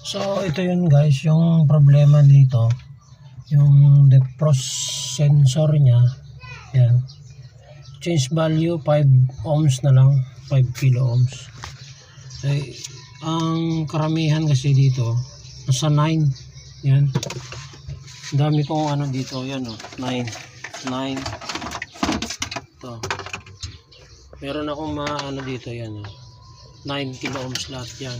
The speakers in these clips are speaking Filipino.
So ito yun guys, yung problema dito, yung defrost sensor nya, yan, change value 5 ohms na lang, 5 kilo ohms. Ang karamihan kasi dito nasa 9, yan, dami kong ano dito, yan o, 9 ito, meron akong ano dito, yan o, 9 kilo ohms lahat yan.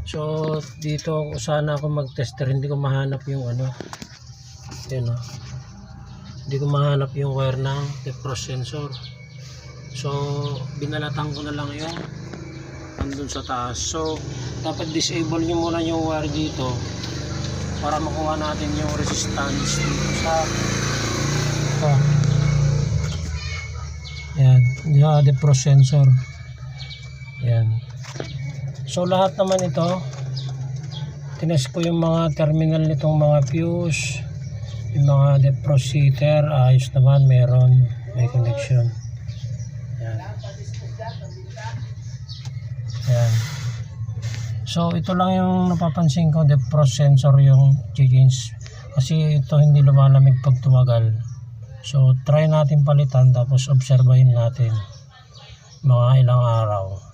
So dito sana ako mag-tester, hindi ko mahanap yung ano, yan o, hindi ko mahanap yung wire ng defrost sensor. So binalatan ko na lang yung andun sa taas. So dapat disable nyo muna yung wire dito para makuha natin yung resistance dito sa yan, yung defrost sensor. Yan. So lahat naman ito, tinest ko yung mga terminal nitong mga fuse, yung mga defrost heater, ayos naman, may connection. Yan. Yan. So ito lang yung napapansin ko, defrost sensor yung change, kasi ito hindi lumalamig pag tumagal. So try natin palitan, tapos obserbahin natin mga ilang araw.